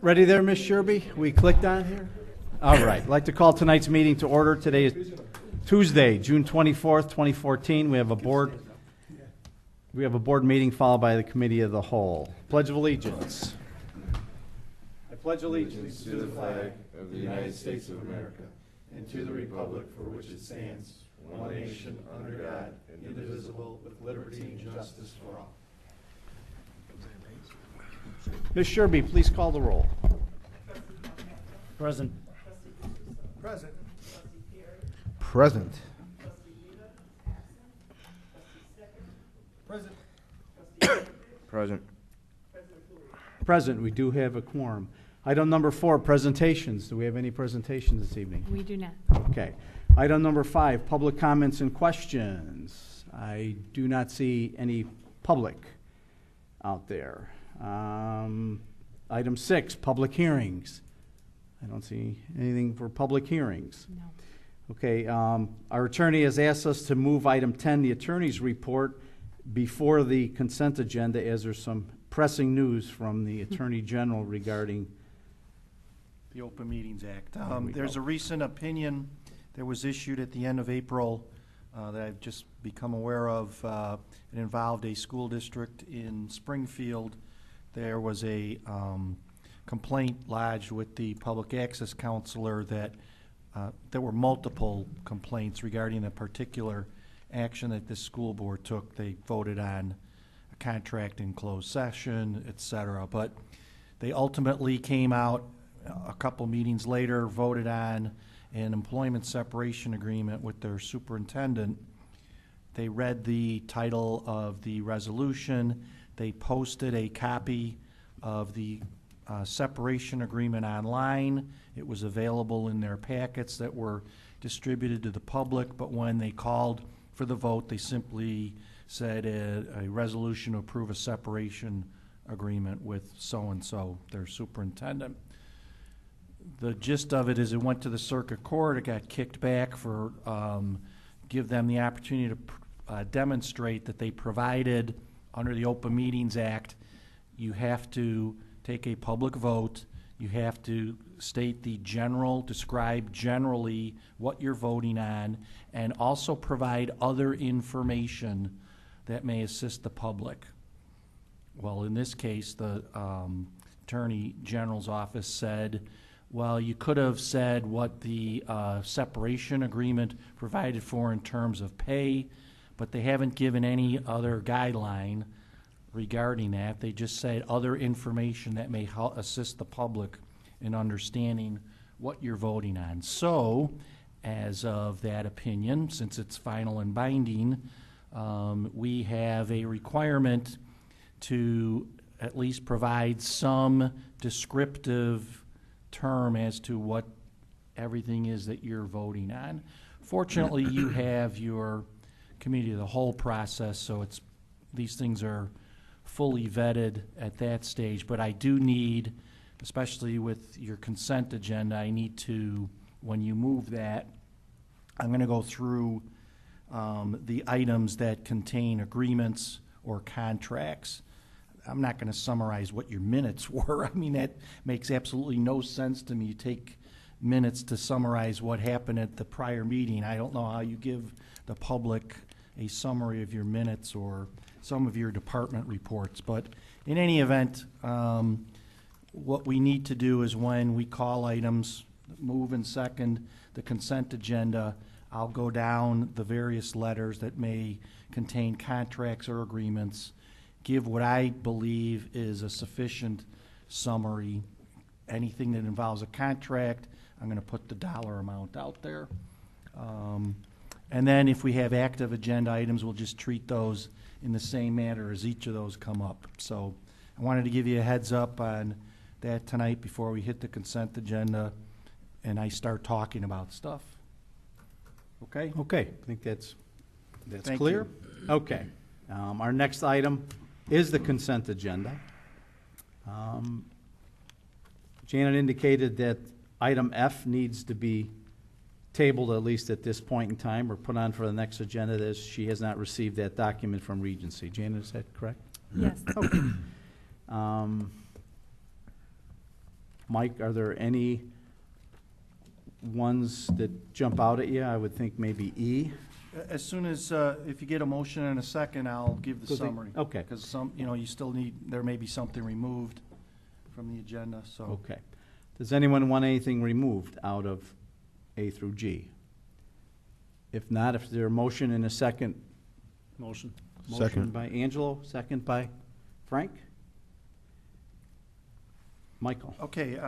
Ready there, Ms. Sherby? We clicked on here? All right. I'd like to call tonight's meeting to order. Today is Tuesday, June 24th, 2014. We have a board meeting followed by the committee of the whole. Pledge of allegiance. I pledge allegiance to the flag of the United States of America and to the republic for which it stands, one nation, under God, indivisible, with liberty and justice for all. Ms. Sherby, please call the roll. Present. Present. Present. Present. Present. Present. We do have a quorum. Item number 4, presentations. Do we have any presentations this evening? We do not. Okay. Item number 5, public comments and questions. I do not see any public out there. Item 6, public hearings. I don't see anything for public hearings. No. Okay, our attorney has asked us to move item 10, the attorney's report, before the consent agenda, as there's some pressing news from the Attorney General regarding The Open Meetings Act. There we There's go. a recent opinion that was issued at the end of April that I've just become aware of. It involved a school district in Springfield. There was a complaint lodged with the public access counselor that there were multiple complaints regarding the particular action that this school board took. They voted on a contract in closed session, et cetera. But they ultimately came out a couple meetings later, voted on an employment separation agreement with their superintendent. They read the title of the resolution. They posted a copy of the separation agreement online. It was available in their packets that were distributed to the public, but when they called for the vote, they simply said a resolution to approve a separation agreement with so-and-so, their superintendent. The gist of it is it went to the circuit court. It got kicked back for give them the opportunity to demonstrate that they provided under the Open Meetings Act. You have to take a public vote. You have to state describe generally what you're voting on, and also provide other information that may assist the public. Well, in this case, the Attorney General's office said, well, you could have said what the separation agreement provided for in terms of pay, but they haven't given any other guideline regarding that. They just said other information that may assist the public in understanding what you're voting on. So, as of that opinion, since it's final and binding, we have a requirement to at least provide some descriptive term as to what everything is that you're voting on. Fortunately, you have your committee of the whole process, so these things are fully vetted at that stage. But I do need, especially with your consent agenda, I need to, when you move that, I'm going to go through the items that contain agreements or contracts. I'm not going to summarize what your minutes were. I mean, that makes absolutely no sense to me. You take minutes to summarize what happened at the prior meeting. I don't know how you give the public a summary of your minutes or some of your department reports. But in any event, what we need to do is when we call items, move and second the consent agenda, I'll go down the various letters that may contain contracts or agreements, give what I believe is a sufficient summary. Anything that involves a contract, I'm going to put the dollar amount out there. And then if we have active agenda items, we'll just treat those in the same manner as each of those come up. So I wanted to give you a heads up on that tonight before we hit the consent agenda and I start talking about stuff. Okay? Okay, I think that's Thank clear. Okay. Our next item is the consent agenda. Janet indicated that item F needs to be tabled at least at this point in time or put on for the next agenda, as she has not received that document from Regency. Janet, is that correct? Yes. Okay. Mike, are there any ones that jump out at you? I would think maybe E. As soon as, if you get a motion in a second, I'll give the summary. Okay. Because you still need, there may be something removed from the agenda, so. Okay. Does anyone want anything removed out of A through G? If not, if there a motion and a second? Motion. Motion Second. by Angelo, second by Frank? Michael? Okay,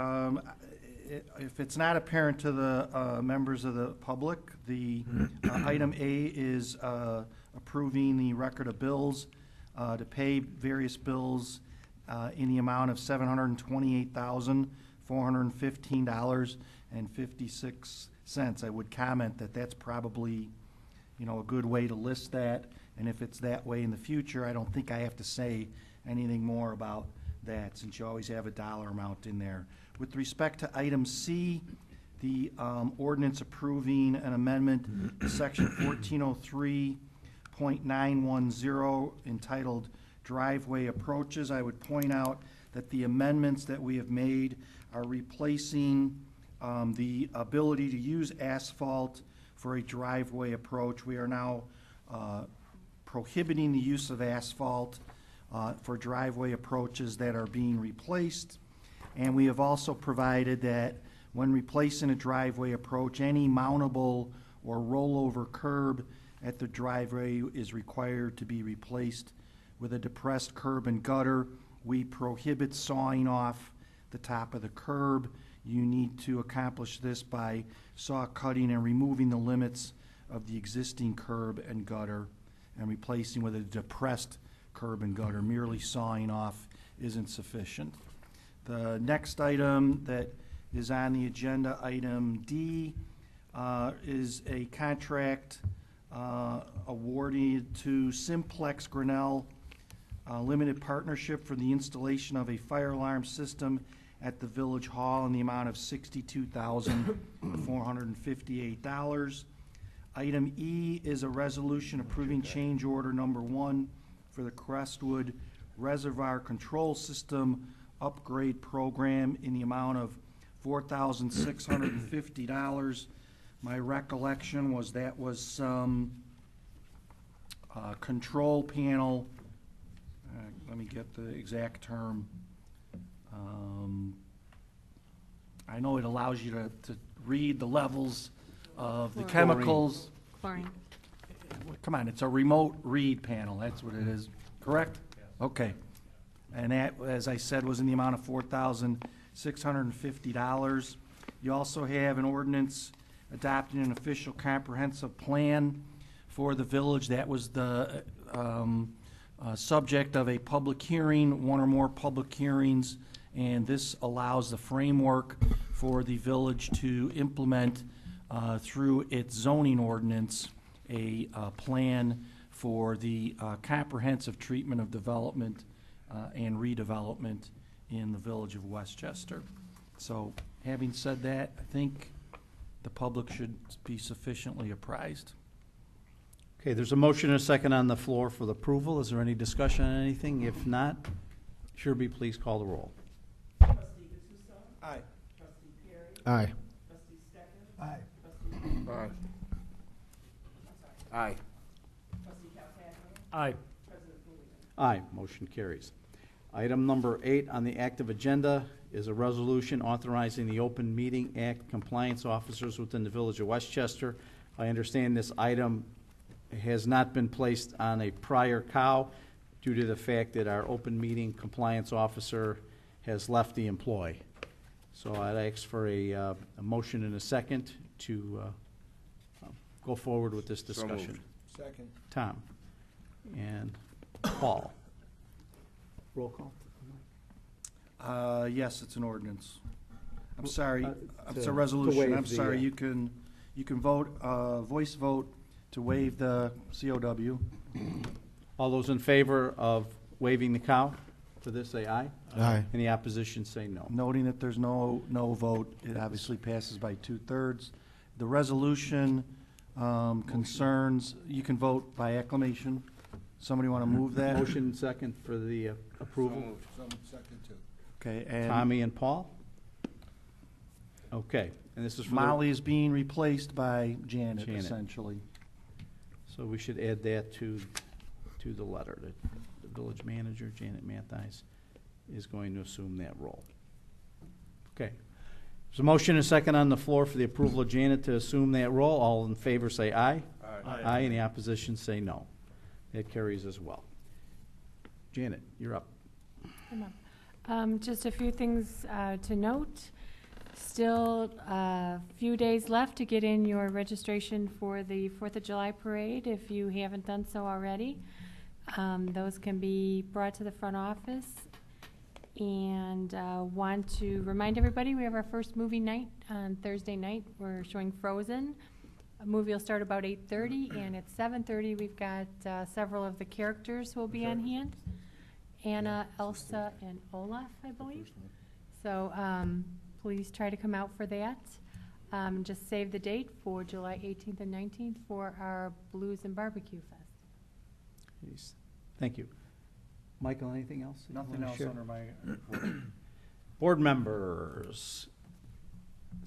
if it's not apparent to the members of the public, the item A is approving the record of bills to pay various bills in the amount of $728,415.56. I would comment that that's probably, a good way to list that, and if it's that way in the future, I don't think I have to say anything more about that, since you always have a dollar amount in there. With respect to item C, the ordinance approving an amendment to section 1403.910 entitled Driveway Approaches, I would point out that the amendments that we have made are replacing the ability to use asphalt for a driveway approach. We are now prohibiting the use of asphalt for driveway approaches that are being replaced. And we have also provided that when replacing a driveway approach, any mountable or rollover curb at the driveway is required to be replaced with a depressed curb and gutter. We prohibit sawing off the top of the curb. You need to accomplish this by saw cutting and removing the limits of the existing curb and gutter and replacing with a depressed curb and gutter. Merely sawing off isn't sufficient. The next item that is on the agenda, item D, is a contract awarded to Simplex Grinnell Limited Partnership for the installation of a fire alarm system at the Village Hall in the amount of $62,458. Item E is a resolution approving change order number 1 for the Crestwood Reservoir Control System Upgrade Program in the amount of $4,650. My recollection was that was some control panel, let me get the exact term. I know it allows you to read the levels of the Chlorine. chemicals. Chlorine. Come on, it's a remote read panel, that's what it is, correct? Okay. And that, as I said, was in the amount of $4,650. You also have an ordinance adopting an official comprehensive plan for the village. That was the subject of a public hearing, one or more public hearings, and this allows the framework for the village to implement through its zoning ordinance a plan for the comprehensive treatment of development and redevelopment in the village of Westchester. So, having said that, I think the public should be sufficiently apprised. Okay, there's a motion and a second on the floor for the approval. Is there any discussion on anything? If not, Sherby, please call the roll. Aye. Aye. Aye. Aye. Aye. Aye, motion carries. Item number 8 on the active agenda is a resolution authorizing the Open Meeting Act compliance officers within the Village of Westchester. I understand this item has not been placed on a prior cow due to the fact that our open meeting compliance officer has left the employ. So I'd ask for a motion and a second to go forward with this discussion. moved. Second. Tom and Paul. Roll call. Yes, it's an ordinance. I'm sorry, it's to a resolution. waive I'm the, sorry, you can vote, voice vote to waive the COW. All those in favor of waiving the cow for this, say aye. Aye. Any opposition, say no. Noting that there's no vote, it obviously passes by 2/3. The resolution concerns, you can vote by acclamation. Somebody want to move that? Motion second for the approval. Some second too. Okay, and Tommy and Paul? Okay, and this is for the- Molly is being replaced by Janet, Janet. essentially. So we should add that to the letter, that the village manager, Janet Matthijs, is going to assume that role. Okay. There's a motion and a second on the floor for the approval of Janet to assume that role. All in favor say aye. Aye. Any opposition say no. That carries as well. Janet, you're up. Just a few things to note. Still a few days left to get in your registration for the 4th of July parade if you haven't done so already. Those can be brought to the front office. And want to remind everybody, we have our first movie night on Thursday night. We're showing Frozen. A movie will start about 8:30, and at 7:30 we've got several of the characters who will be on hand. Anna, Elsa, and Olaf, I believe. So please try to come out for that. Just save the date for July 18th and 19th for our Blues and Barbecue Fest. Please. Thank you. Michael, anything else? that you Nothing wanna else share? under my. Board members,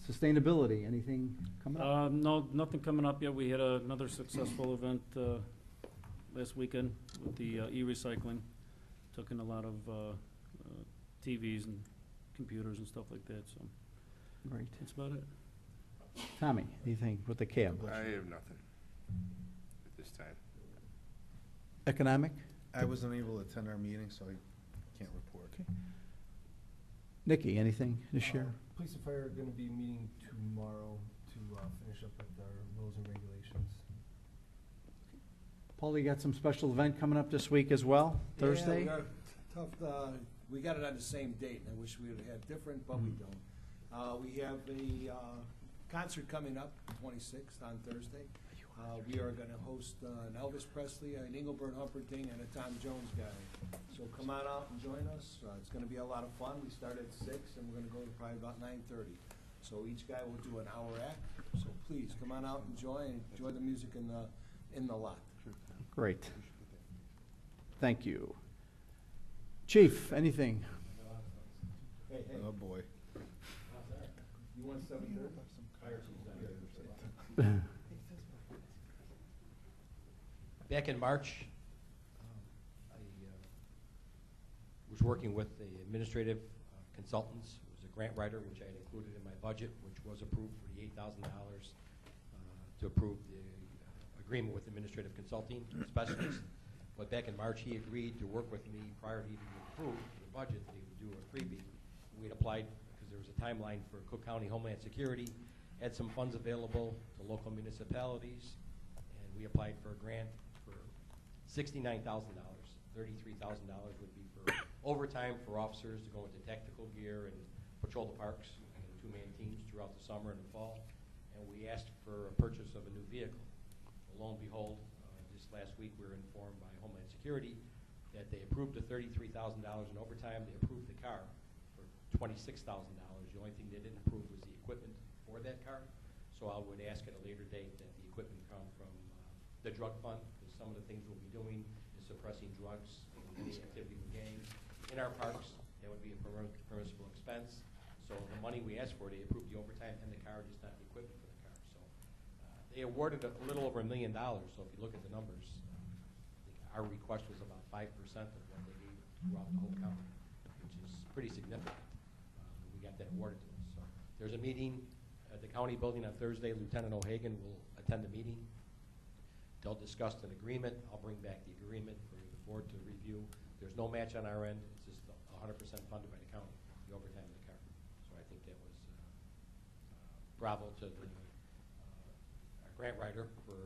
sustainability, anything coming up? No, nothing coming up yet. We had another successful event last weekend with the e-recycling. Took in a lot of TVs and computers and stuff like that, so Great. that's about it. Tommy, anything with the cab? I have nothing at this time. Economic? I wasn't able to attend our meeting, so I can't report. Okay. Nikki, anything to share? Police and fire are gonna be meeting tomorrow to finish up with our rules and regulations. Paul, you got some special event coming up this week as well, Thursday? Yeah, we got it on the same date. I wish we would have had different, but we don't. We have a concert coming up, 26th on Thursday. We are gonna host an Elvis Presley, an Engelbert Humperdinck, and a Tom Jones guy. So come on out and join us. It's gonna be a lot of fun. We start at 6 and we're gonna go to probably about 9:30. So each guy will do an hour act. So please, come on out and enjoy the music in the lot. Great. Thank you. Chief, anything? Hey, Oh, boy. you want 7:30? Back in March, I was working with the administrative consultants. It was a grant writer, which I had included in my budget, which was approved for the $8,000 to approve the agreement with administrative consulting specialists. But back in March, he agreed to work with me prior to even approve the budget that he would do a freebie. We had applied because there was a timeline for Cook County Homeland Security, had some funds available to local municipalities, and we applied for a grant for $69,000. $33,000 would be for overtime for officers to go into tactical gear and patrol the parks in two-man teams throughout the summer and the fall. And we asked for a purchase of a new vehicle. Lo and behold, just last week we were informed by Homeland Security that they approved the $33,000 in overtime. They approved the car for $26,000. The only thing they didn't approve was the equipment for that car. So I would ask at a later date that the equipment come from the drug fund, because some of the things we'll be doing is suppressing drugs and any activity with gangs in our parks. That would be a permissible expense. So the money we asked for, they approved the overtime and the car, just not the equipment for the car. So they awarded a little over $1 million. So if you look at the numbers, I think our request was about 5% of what they gave throughout the whole county, which is pretty significant. We got that awarded to us. So there's a meeting at the county building on Thursday. Lieutenant O'Hagan will attend the meeting. They'll discuss an agreement. I'll bring back the agreement for the board to review. There's no match on our end. It's just 100% funded by the county, the overtime of the car. So I think that was bravo to the our grant writer for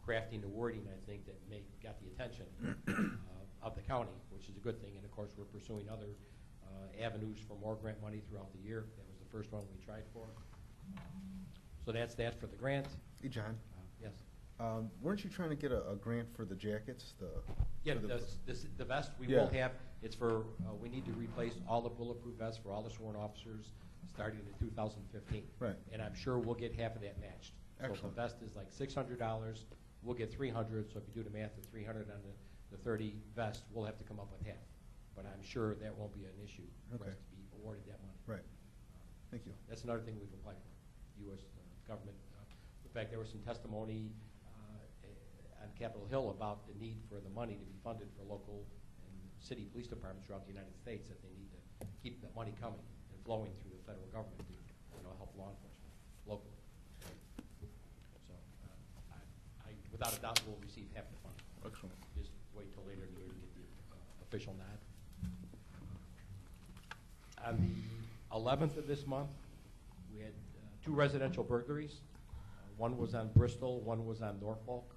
crafting the wording, I think, that got the attention of the county, which is a good thing. And of course, we're pursuing other avenues for more grant money throughout the year. That was the first one we tried for. So that's that for the grant. Hey, John, Yes. weren't you trying to get a grant for the jackets? Yeah, for the vest we Yeah. will have, it's for, we need to replace all the bulletproof vests for all the sworn officers starting in 2015. Right. And I'm sure we'll get half of that matched. So if Excellent. the vest is like $600, we'll get 300, so if you do the math, the 300 on the 30 vest, we'll have to come up with half. But I'm sure that won't be an issue for Okay. us to be awarded that money. Right. Thank you. That's that's another thing we've applied for, U.S. Government. In fact, there was some testimony on Capitol Hill about the need for the money to be funded for local and city police departments throughout the United States, that they need to keep the money coming and flowing through the federal government to help law enforcement locally. So I without a doubt, will receive half the funding. Excellent. Just wait till later in the year to get the official nod. On the 11th of this month, we had 2 residential burglaries. One was on Bristol, one was on Norfolk.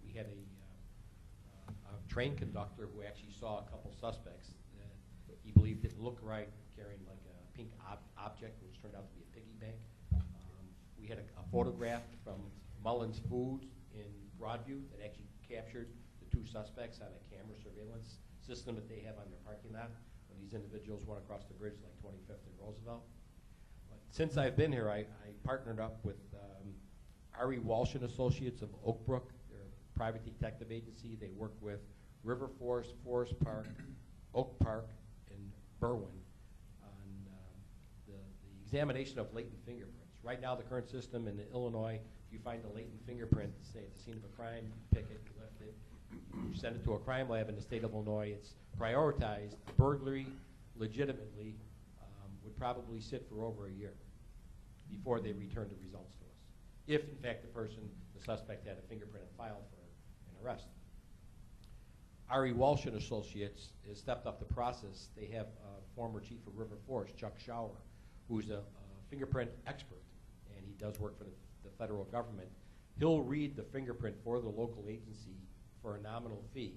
We had a train conductor who actually saw a couple suspects that he believed didn't look right, carrying like a pink object, which turned out to be a piggy bank. We had a photograph from Mullins Foods in Broadview that actually captured the 2 suspects on a camera surveillance system that they have on their parking lot when these individuals went across the bridge like 25th and Roosevelt. But since I've been here, I partnered up with Ari Walsh and Associates of Oak Brook. They're a private detective agency. They work with River Forest, Forest Park, Oak Park, and Berwyn on the examination of latent fingerprints. Right now, the current system in Illinois, if you find a latent fingerprint, say at the scene of a crime, you pick it, you lift it, you send it to a crime lab in the state of Illinois. It's prioritized. Burglary, legitimately, would probably sit for over a year before they return the results to us. If, in fact, the suspect had a fingerprint on file for an arrest. Ari Walsh and Associates has stepped up the process. They have former chief of River Forest, Chuck Schauer, who's a fingerprint expert, and he does work for the federal government. He'll read the fingerprint for the local agency for a nominal fee,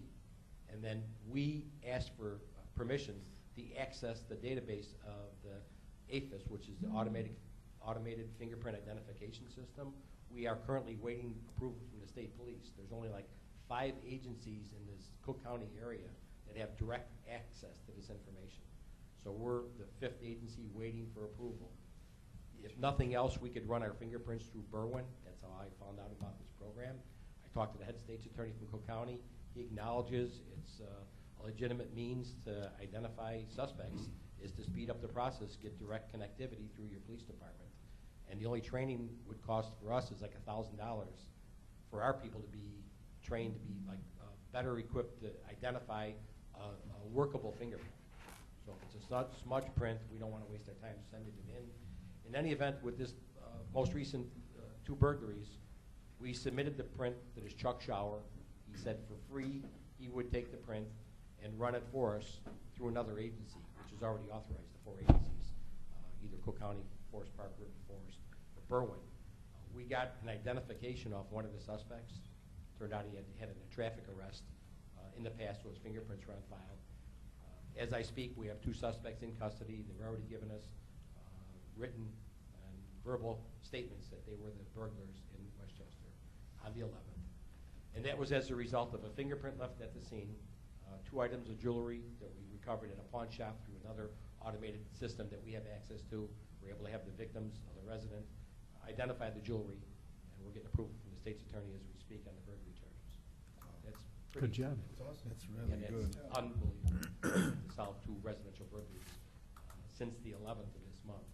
and then we ask for permission to access the database of the AFIS, which is the automated fingerprint identification system. We are currently waiting approval from the state police. There's only like 5 agencies in this Cook County area that have direct access to this information. So we're the 5th agency waiting for approval. If nothing else, we could run our fingerprints through Berwyn. That's how I found out about this program. I talked to the head state's attorney from Cook County. He acknowledges it's a legitimate means to identify suspects is to speed up the process, get direct connectivity through your police department. And the only training would cost for us is like $1,000 for our people to be trained to be like better equipped to identify a workable fingerprint. So if it's a smudge print, we don't want to waste our time sending it in. In any event, with this most recent 2 burglaries, we submitted the print to this Chuck Schauer. He said for free he would take the print and run it for us through another agency, which is already authorized, the 4 agencies, either Cook County, Forest Park, River Forest, or Berwyn. We got an identification off one of the suspects. Turned out he had a traffic arrest in the past, so his fingerprints were on file. As I speak, we have 2 suspects in custody. They've already given us written and verbal statements that they were the burglars in Westchester on the 11th. And that was as a result of a fingerprint left at the scene, 2 items of jewelry that we recovered at a pawn shop through another automated system that we have access to. We're able to have the victims of the resident identify the jewelry, and we're getting approval from the state's attorney as we speak on the burglary charges. That's pretty Good job. That's awesome. That's really and good. it's unbelievable to solve 2 residential burglaries since the 11th of this month.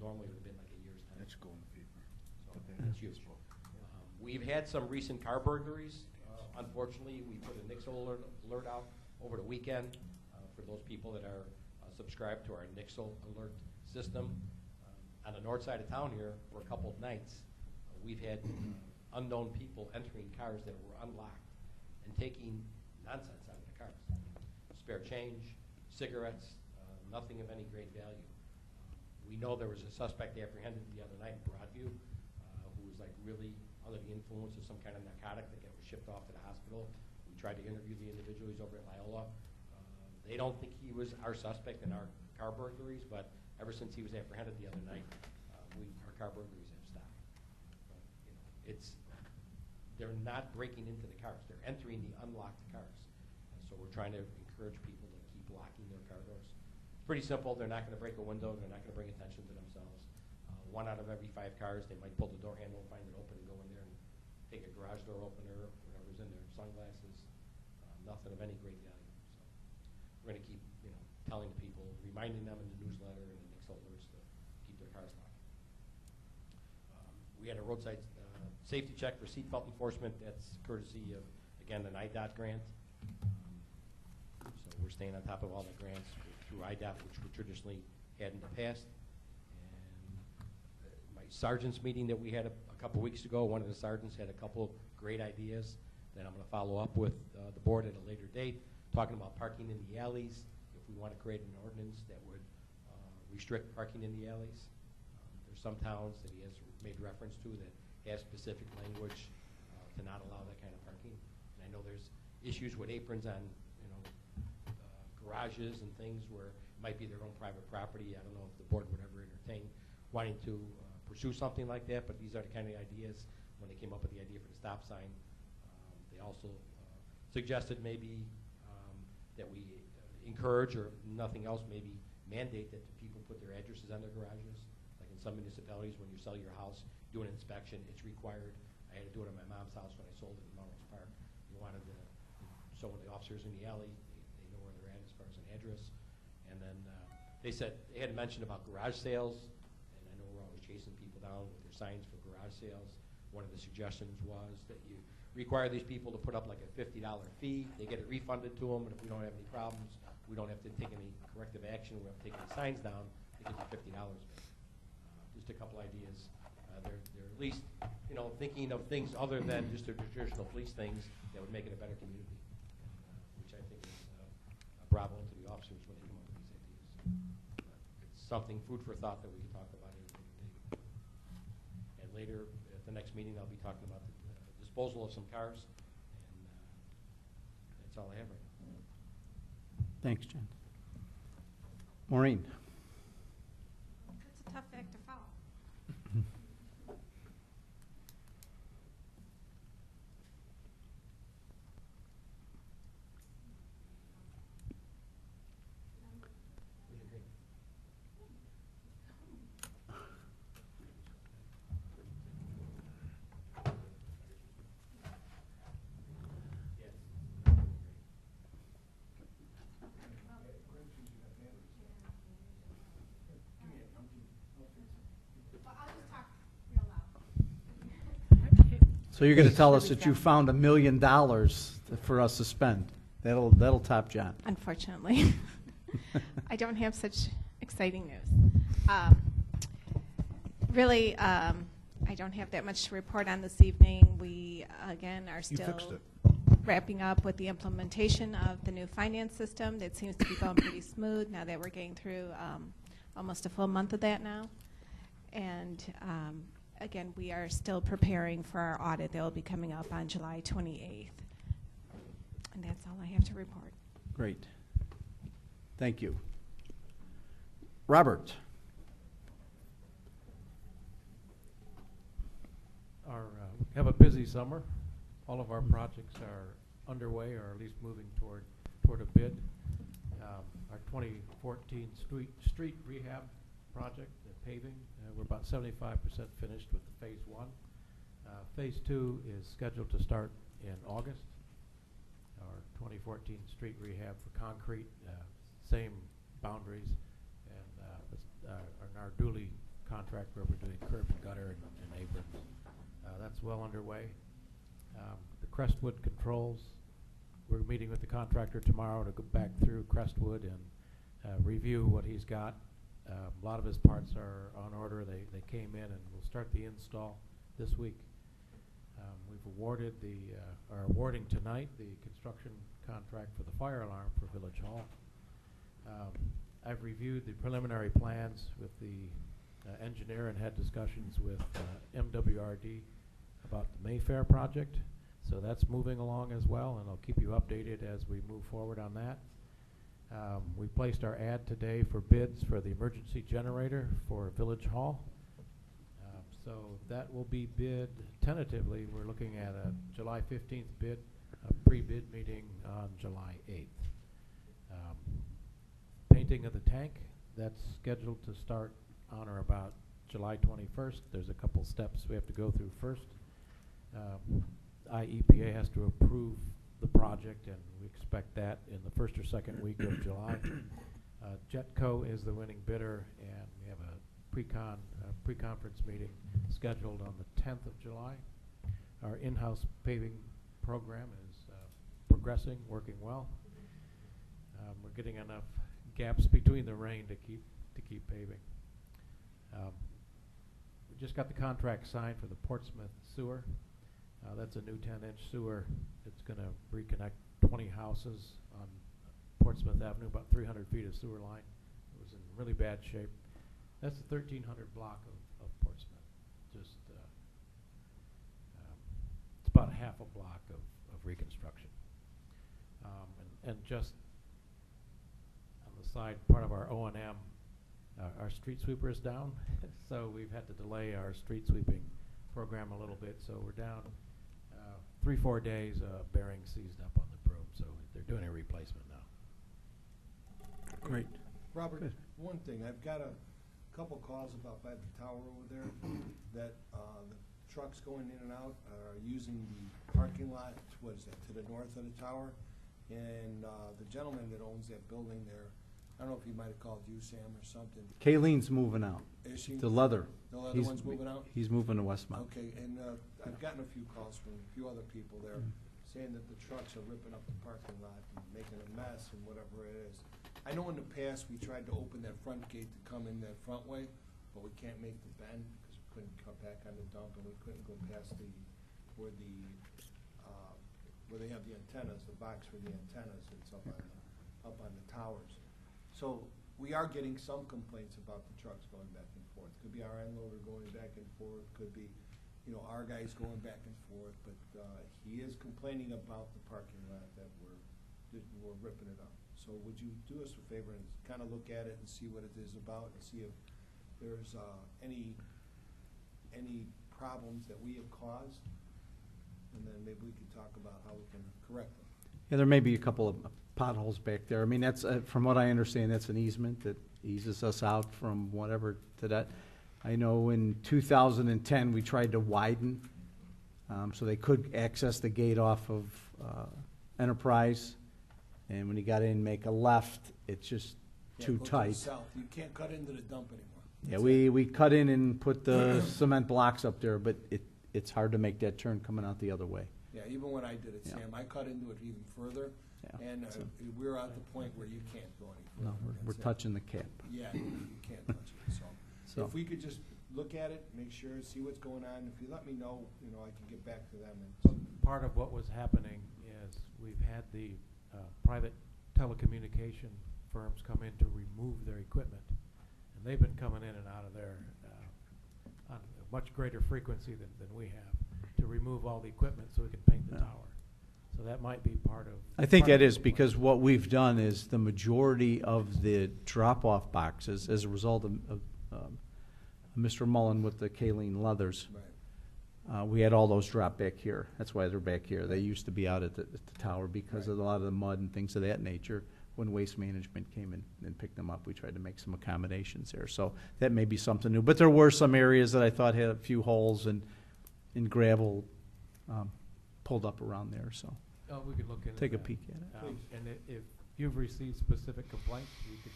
Normally it would have been like a year's time. That should go in the paper. So that's huge. We've had some recent car burglaries. Unfortunately, we put a NIXL alert out over the weekend for those people that are subscribed to our NIXL alert system. On the north side of town here, for a couple of nights, we've had unknown people entering cars that were unlocked and taking nonsense out of the cars. Spare change, cigarettes, nothing of any great value. We know there was a suspect apprehended the other night in Broadview who was like really under the influence of some kind of narcotic that was shipped off to the hospital. We tried to interview the individual. He's over at Loyola. They don't think he was our suspect in our car burglaries, but ever since he was apprehended the other night, our car burglaries have stopped. But, they're not breaking into the cars. They're entering the unlocked cars. And so we're trying to encourage people to keep locking their car doors. It's pretty simple. They're not going to break a window. They're not going to bring attention to themselves. 1 out of every 5 cars, they might pull the door handle, find it open, and go in there and take a garage door opener, whatever's in there, sunglasses, nothing of any great value. So we're going to keep, telling the people, reminding them in the newsletter and the next alerts to keep their cars roadside safety check for seatbelt enforcement. That's courtesy of, again, an IDOT grant. So we're staying on top of all the grants through IDOT, which we traditionally had in the past. And my sergeants meeting that we had a couple weeks ago, one of the sergeants had a couple great ideas that I'm going to follow up with the board at a later date, talking about parking in the alleys. If we want to create an ordinance that would restrict parking in the alleys. There's some towns that he has made reference to that has specific language to not allow that kind of parking. And I know there's issues with aprons on, garages and things where it might be their own private property. I don't know if the board would ever entertain wanting to pursue something like that, but these are the kind of ideas when they came up with the idea for the stop sign. They also suggested maybe that we encourage, or nothing else, maybe mandate that the people put their addresses on their garages. Like in some municipalities, when you sell your house, do an inspection, it's required. I had to do it at my mom's house when I sold it in Melrose Park. You wanted to, so when the officers in the alley, they know where they're at as far as an address. And then they said, they had mentioned about garage sales, and I know we're always chasing people down with their signs for garage sales. One of the suggestions was that you require these people to put up like a $50 fee. They get it refunded to them, and if we don't have any problems, we don't have to take any corrective action. We have to take any signs down. They get you $50 back. Just a couple ideas. They're at least, thinking of things other than just the traditional police things that would make it a better community, which I think is bravo to the officers when they come up with these ideas. It's something, food for thought, that we can talk about here. And later, at the next meeting, I'll be talking about the disposal of some cars, and that's all I have right now. Thanks, Jen. Maureen. That's a tough act to follow. So you're going to tell us that you found $1 million for us to spend. That'll top John. Unfortunately. I don't have such exciting news. Really, I don't have that much to report on this evening. We, again, are You fixed still it. wrapping up with the implementation of the new finance system. That seems to be going pretty smooth now that we're getting through almost a full month of that now. And again, we are still preparing for our audit that will be coming up on July 28th. And that's all I have to report. Great. Thank you. Robert. We have a busy summer. All of our projects are underway, or at least moving toward a bid. Our 2014 street rehab project, the paving, we're about 75% finished with the phase 1. Phase 2 is scheduled to start in August. Our 2014 street rehab for concrete, same boundaries, and our Dooley contract where we're doing curb and gutter and aprons. That's well underway. The Crestwood controls, we're meeting with the contractor tomorrow to go back through Crestwood and review what he's got. A lot of his parts are on order. They came in, and we'll start the install this week. We've awarded are awarding tonight the construction contract for the fire alarm for Village Hall. I've reviewed the preliminary plans with the engineer and had discussions with MWRD about the Mayfair project. So that's moving along as well, and I'll keep you updated as we move forward on that. We placed our ad today for bids for the emergency generator for Village Hall. So that will be bid tentatively. We're looking at a July 15th bid, a pre-bid meeting on July 8th. Painting of the tank, that's scheduled to start on or about July 21st. There's a couple steps we have to go through first. IEPA has to approve the project, and we expect that in the first or second week of July. Jetco is the winning bidder, and we have a pre-conference meeting scheduled on the 10th of July. Our in-house paving program is progressing, working well. We're getting enough gaps between the rain to keep paving. We just got the contract signed for the Portsmouth sewer. That's a new 10-inch sewer. It's going to reconnect 20 houses on Portsmouth Avenue, about 300 feet of sewer line. It was in really bad shape. That's the 1300 block of Portsmouth. Just it's about a half a block of reconstruction. And just on the side, part of our O&M, our street sweeper is down, so we've had to delay our street sweeping program a little bit. So we're down 3-4 days, bearing seized up on the broom. So they're doing a replacement now. Great. Robert, Good. one thing, I've got a couple calls about by the tower over there that the trucks going in and out are using the parking lot, what is that, to the north of the tower? And the gentleman that owns that building there, I don't know if he might have called you, Sam, or something. Kayleen's moving out. Is she? The leather. The leather one's moving out? He's moving to Westmont. Okay, and I've gotten a few calls from a few other people there saying that the trucks are ripping up the parking lot and making a mess and whatever it is. I know in the past we tried to open that front gate to come in that front way, but we can't make the bend because we couldn't come back on the dump and we couldn't go past where they have the antennas, the box for the antennas that's up on the towers. So we are getting some complaints about the trucks going back and forth. Could be our end loader going back and forth, could be, our guys going back and forth, but he is complaining about the parking lot that we're ripping it up. So would you do us a favor and kind of look at it and see what it is about and see if there's any problems that we have caused, and then maybe we could talk about how we can correct them. Yeah, there may be a couple of potholes back there. I mean, that's, from what I understand, that's an easement that eases us out from whatever to that. I know in 2010, we tried to widen so they could access the gate off of Enterprise. And when you got in, make a left, it's just too Go to the tight. south. You can't cut into the dump anymore. Yeah, That's we cut in and put the cement blocks up there, but it's hard to make that turn coming out the other way. Yeah, even when I did it, Yeah. Sam, I cut into it even further, Yeah. and we're at the point where you can't go any further. No, we're That's it. touching the cap. Yeah, you can't touch it, so. So, If we could just look at it, make sure, see what's going on, if you let me know, I can get back to them and. Part of what was happening is we've had the private telecommunication firms come in to remove their equipment. And they've been coming in and out of there on a much greater frequency than we have to remove all the equipment so we can paint the Yeah. tower. So that might be part of. I think part of that is the because what we've done is the majority of the drop-off boxes, as a result of Mr. Mullen with the Kaleen Leathers, Right. we had all those drop back here. That's why they're back here. They used to be out at the tower because of a lot of the mud and things of that nature. When Waste Management came in and picked them up, we tried to make some accommodations there. So that may be something new. But there were some areas that I thought had a few holes and gravel pulled up around there, so Oh, we could look into take a that. peek at it. And if you've received specific complaints, you could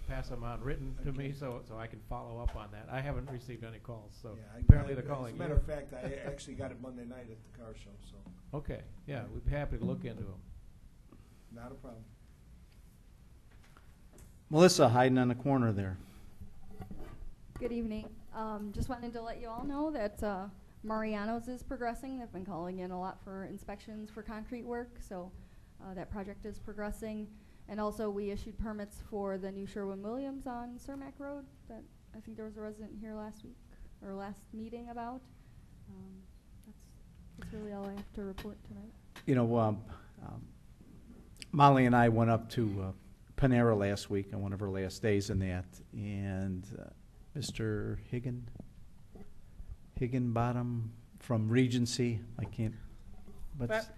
pass them on written to me so I can follow up on that. I haven't received any calls, so Yeah, apparently they're calling As a you. matter of fact, I actually got it Monday night at the car show, so Okay, yeah, we'd be happy to look into them. not a problem. Melissa hiding on the corner there. Good evening. Just wanted to let you all know that Mariano's is progressing. They've been calling in a lot for inspections for concrete work, so that project is progressing. And also, we issued permits for the new Sherwin-Williams on Cermak Road that I think there was a resident here last week, or last meeting about. That's really all I have to report tonight. Molly and I went up to Panera last week on one of her last days in that, and Mr. Higginbottom from Regency, I can't, what's?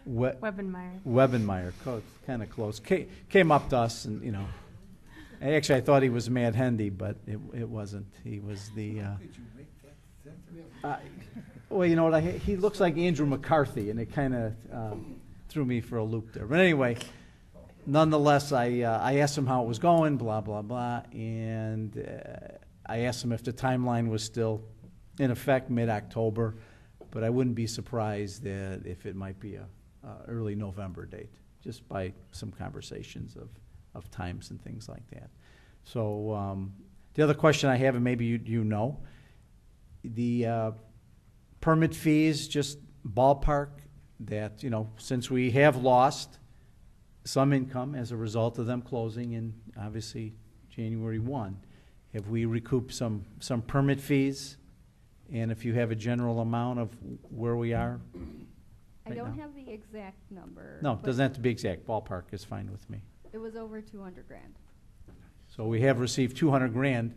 Webenmeyer. Webenmeyer, kind of close. Came up to us and, actually I thought he was Matt Hendy, but it wasn't. He was the, Did you make that? well, you know what, he looks like Andrew McCarthy, and it kind of threw me for a loop there. But anyway, nonetheless, I asked him how it was going, blah, blah, blah, and I asked him if the timeline was still in effect mid-October, but I wouldn't be surprised that if it might be a early November date, just by some conversations of times and things like that. So the other question I have, and maybe you know, the permit fees, just ballpark that, since we have lost some income as a result of them closing in, obviously, January 1, have we recouped some permit fees? And if you have a general amount of where we are I right don't now? have the exact number. No, it but doesn't have to be exact. Ballpark is fine with me. It was over 200 grand. So we have received 200 grand.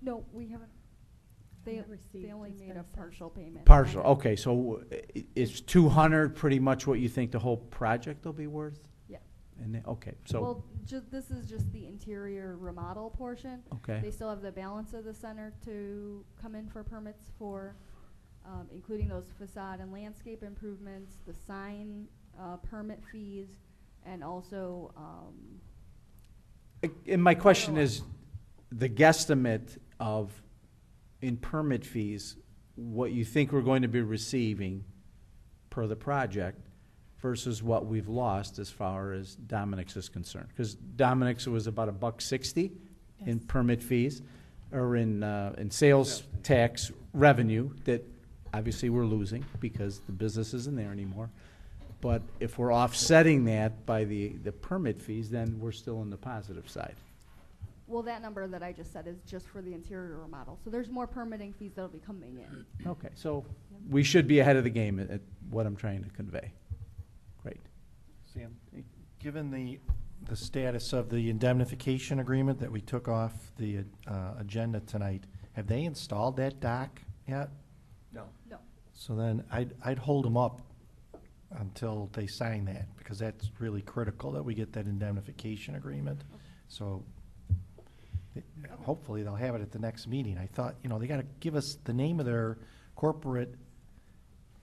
No, we haven't. They, Not received, they only it's made been a sent. partial payment. Partial, on it. okay, so is 200 pretty much what you think the whole project will be worth? Yeah. Okay, so, Well, this is just the interior remodel portion. okay, They still have the balance of the center to come in for permits for, including those facade and landscape improvements, the sign permit fees, and also, and my question is, the guesstimate of, in permit fees, what you think we're going to be receiving per the project versus what we've lost as far as Dominic's is concerned. Because Dominic's was about $1.60 in Yes. permit fees, or in sales tax revenue that obviously we're losing because the business isn't there anymore. But if we're offsetting that by the permit fees, then we're still on the positive side. well, that number that I just said is just for the interior remodel. So there's more permitting fees that'll be coming in. Okay, so we should be ahead of the game at what I'm trying to convey. Great. Sam, given the status of the indemnification agreement that we took off the agenda tonight, have they installed that dock yet? No. No. So then I'd hold them up until they sign that, because that's really critical that we get that indemnification agreement. So hopefully they'll have it at the next meeting. I thought, they got to give us the name of their corporate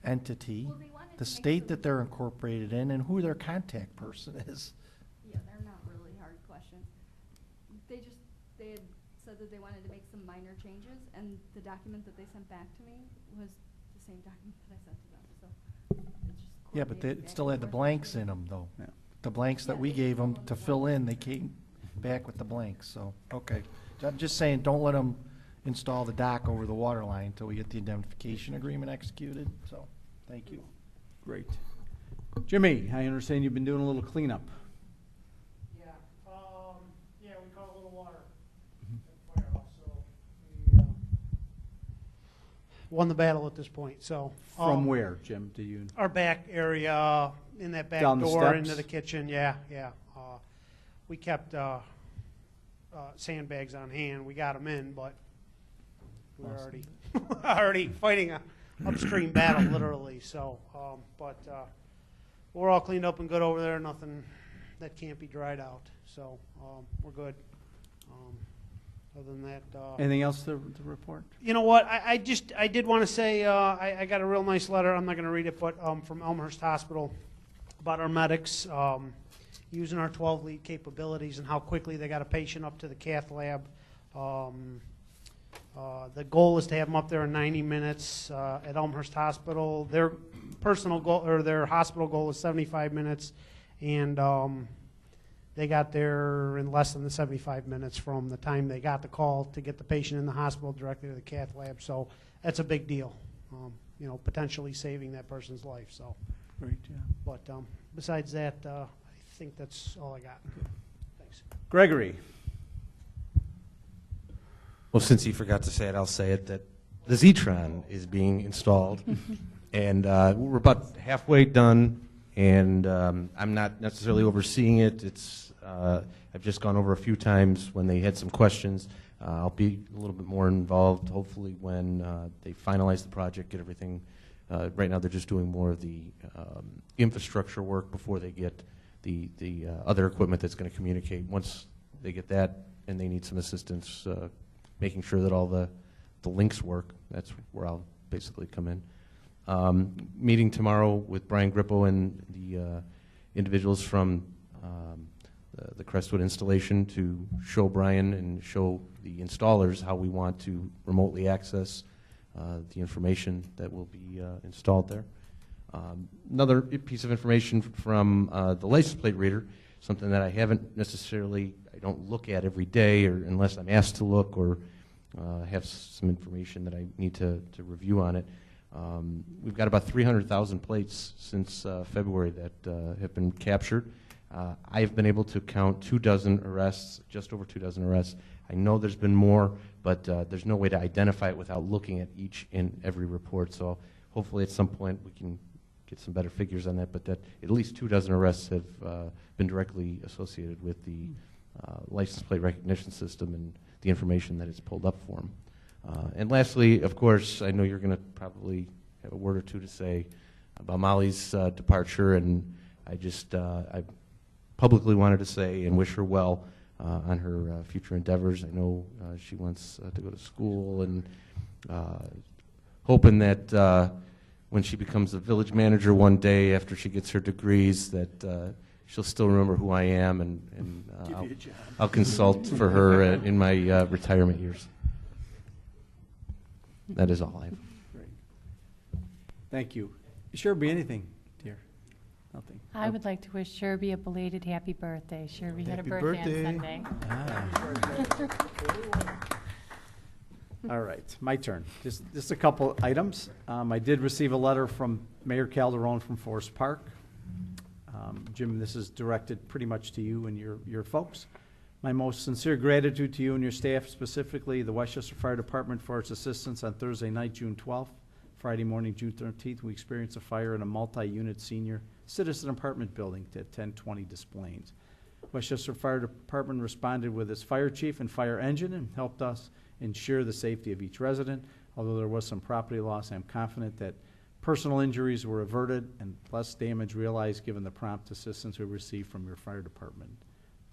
entity, Well, they wanted the to make state some- that they're incorporated in, and who their contact person is. Yeah, they're not really hard questions. They had said that they wanted to make some minor changes, and the document that they sent back to me was the same document that I sent to them, so it's just Yeah, but they coordinating back still and had the forth blanks between- in them, though. Yeah. The blanks that Yeah, we they gave fill them in to the fill blanks. in, they came back with the blanks, so, okay. I'm just saying, don't let them install the dock over the water line until we get the indemnification agreement executed, so, thank you. Great. Jimmy, I understand you've been doing a little cleanup. Yeah, we caught a little water at the firehouse, so we won the battle at this point, so. From where, Jim, do you? Our back area, in that back Down the door into steps? the kitchen, yeah. We kept sandbags on hand, we got them in, but we were Awesome. already fighting a upstream battle, literally, so, we're all cleaned up and good over there, nothing that can't be dried out, so, we're good. Other than that, Anything else to report? you know what, I did want to say, I got a real nice letter, I'm not going to read it, but from Elmhurst Hospital about our medics using our 12-lead capabilities and how quickly they got a patient up to the cath lab. The goal is to have them up there in 90 minutes at Elmhurst Hospital. Their personal goal, or their hospital goal, is 75 minutes, and they got there in less than the 75 minutes from the time they got the call to get the patient in the hospital directly to the cath lab. So that's a big deal, potentially saving that person's life. So, Great, yeah. but besides that, I think that's all I got. Thanks. Gregory? Well, since he forgot to say it, I'll say it, that the Zetron is being installed. And we're about halfway done, and I'm not necessarily overseeing it. I've just gone over a few times when they had some questions. I'll be a little bit more involved, hopefully, when they finalize the project, get everything. Right now, they're just doing more of the infrastructure work before they get the other equipment that's going to communicate. Once they get that, and they need some assistance making sure that all the links work, that's where I'll basically come in. Meeting tomorrow with Brian Grippo and the individuals from the Crestwood installation to show Brian and show the installers how we want to remotely access the information that will be installed there. Another piece of information from the license plate reader, something that I haven't necessarily, I don't look at every day or unless I'm asked to look or have some information that I need to review on it. We've got about 300,000 plates since February that have been captured. I've been able to count 24 arrests, just over 24 arrests. I know there's been more, but there's no way to identify it without looking at each and every report. So hopefully at some point we can get some better figures on that, but that at least 24 arrests have been directly associated with the license plate recognition system and the information that it's pulled up for them. And lastly, of course, I know you're going to probably have a word or two to say about Molly's departure, and I just I publicly wanted to say and wish her well on her future endeavors. I know she wants to go to school, and hoping that when she becomes a village manager one day after she gets her degrees, that she'll still remember who I am, and I'll consult for her in my retirement years. That is all I have. Great. Thank you. Sherby, anything, dear? Nothing. I would like to wish Sherby a belated happy birthday. Sherby had a Happy birthday birthday. on Sunday. All right, my turn. Just a couple items. I did receive a letter from Mayor Calderon from Forest Park. Jim, this is directed pretty much to you and your folks. My most sincere gratitude to you and your staff, specifically the Westchester Fire Department, for its assistance on Thursday night, June 12th. Friday morning, June 13th, we experienced a fire in a multi-unit senior citizen apartment building at 1020 Des Plaines. Westchester Fire Department responded with its fire chief and fire engine and helped us ensure the safety of each resident. Although there was some property loss, I'm confident that personal injuries were averted and less damage realized given the prompt assistance we received from your fire department,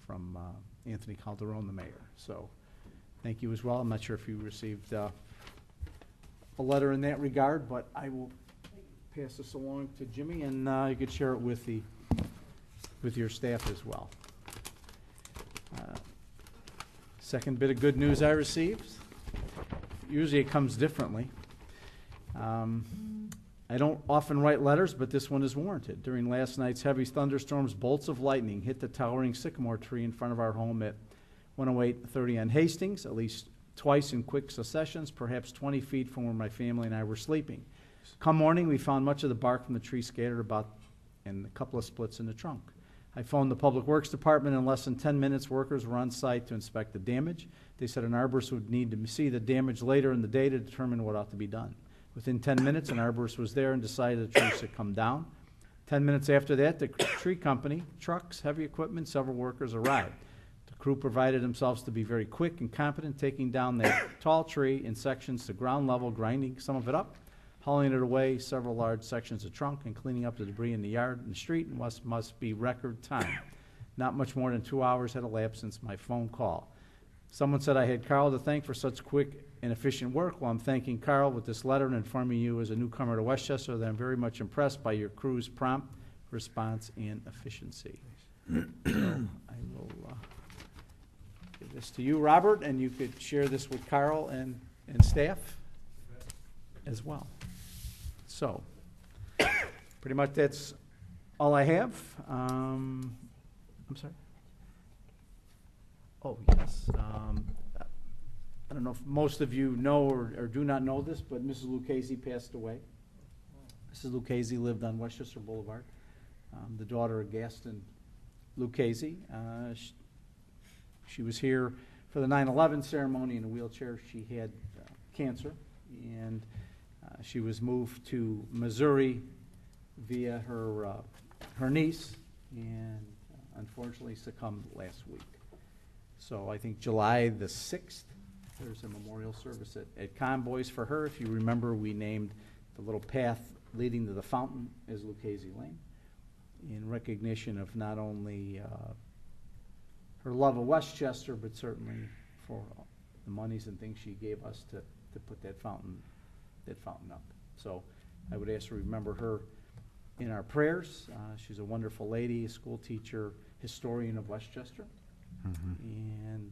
from Anthony Calderon, the mayor. So thank you as well. I'm not sure if you received a letter in that regard, but I will pass this along to Jimmy, and you could share it with your staff as well. Second bit of good news I received. Usually it comes differently. I don't often write letters, but this one is warranted. During last night's heavy thunderstorms, bolts of lightning hit the towering sycamore tree in front of our home at 10830 on Hastings, at least twice in quick successions, perhaps 20 feet from where my family and I were sleeping. Come morning, we found much of the bark from the tree scattered about and a couple of splits in the trunk. I phoned the Public Works Department. In less than 10 minutes, workers were on site to inspect the damage. They said an arborist would need to see the damage later in the day to determine what ought to be done. Within 10 minutes, an arborist was there and decided the tree should come down. 10 minutes after that, the tree company, trucks, heavy equipment, several workers arrived. The crew provided themselves to be very quick and competent, taking down that tall tree in sections to ground level, grinding some of it up, hauling it away, several large sections of trunk, and cleaning up the debris in the yard and the street in what must be record time. Not much more than 2 hours had elapsed since my phone call. Someone said I had Carl to thank for such quick and efficient work. Well, I'm thanking Carl with this letter and informing you as a newcomer to Westchester that I'm very much impressed by your crew's prompt response and efficiency. So I will give this to you, Robert, and you could share this with Carl and staff as well. So pretty much that's all I have. I'm sorry. Oh, yes. I don't know if most of you know or do not know this, but Mrs. Lucchese passed away. Mrs. Lucchese lived on Westchester Boulevard, the daughter of Gaston Lucchese. She was here for the 9/11 ceremony in a wheelchair. She had cancer, and she was moved to Missouri via her niece, and unfortunately succumbed last week. So I think July the 6th, there's a memorial service at Convoys for her. If you remember, we named the little path leading to the fountain as Lucchese Lane in recognition of not only her love of Westchester, but certainly for the monies and things she gave us to put that fountain up. So I would ask to remember her in our prayers. She's a wonderful lady, a school teacher, historian of Westchester. And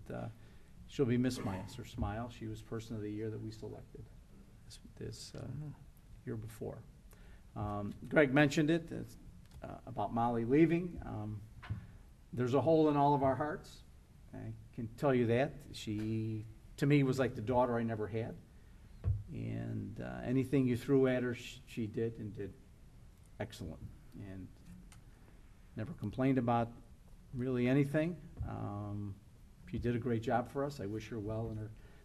she'll be missed by us. Her smile, she was Person of the Year that we selected this year before. Greg mentioned it, it's, about Molly leaving. There's a hole in all of our hearts. I can tell you that. She, to me, was like the daughter I never had. And anything you threw at her, she did, and did excellent. And never complained about really anything. She did a great job for us. I wish her well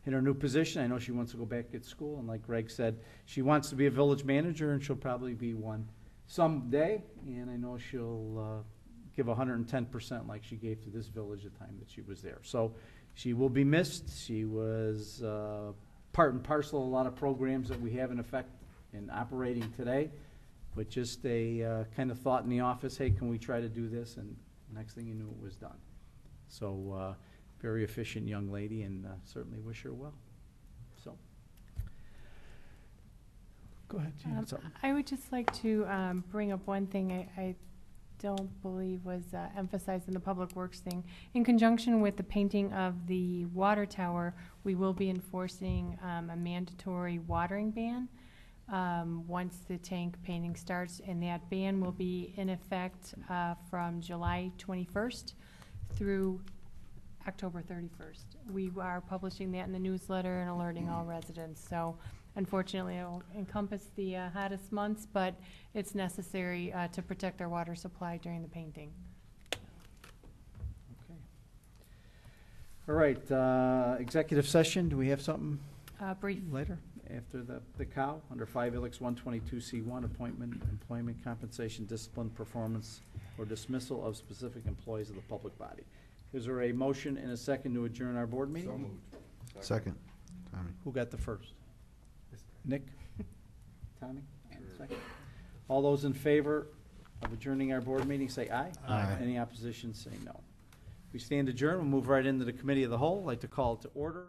in her new position. I know she wants to go back at school, and like Greg said, she wants to be a village manager, and she'll probably be one someday. And I know she'll give 110% like she gave to this village the time that she was there. So she will be missed. She was part and parcel of a lot of programs that we have in effect in operating today, but just a kind of thought in the office, hey, can we try to do this? And next thing you knew, it was done. So very efficient young lady, and certainly wish her well. So, go ahead, you had something. I would just like to bring up one thing I don't believe was emphasized in the Public Works thing. In conjunction with the painting of the water tower, we will be enforcing a mandatory watering ban once the tank painting starts, and that ban will be in effect from July 21st through October 31st. We are publishing that in the newsletter and alerting all residents. So unfortunately, it will encompass the hottest months, but it's necessary to protect our water supply during the painting. Okay. All right, executive session, do we have something Brief. later? After the cow, under 5 Ilix 122C1, appointment, employment, compensation, discipline, performance, or dismissal of specific employees of the public body. Is there a motion and a second to adjourn our board meeting? So moved. Second. Tommy. Who got the first? Nick? Tommy? Second. All those in favor of adjourning our board meeting, say aye. Aye. Any opposition, say no. We stand adjourned. We'll move right into the committee of the whole. I'd like to call it to order.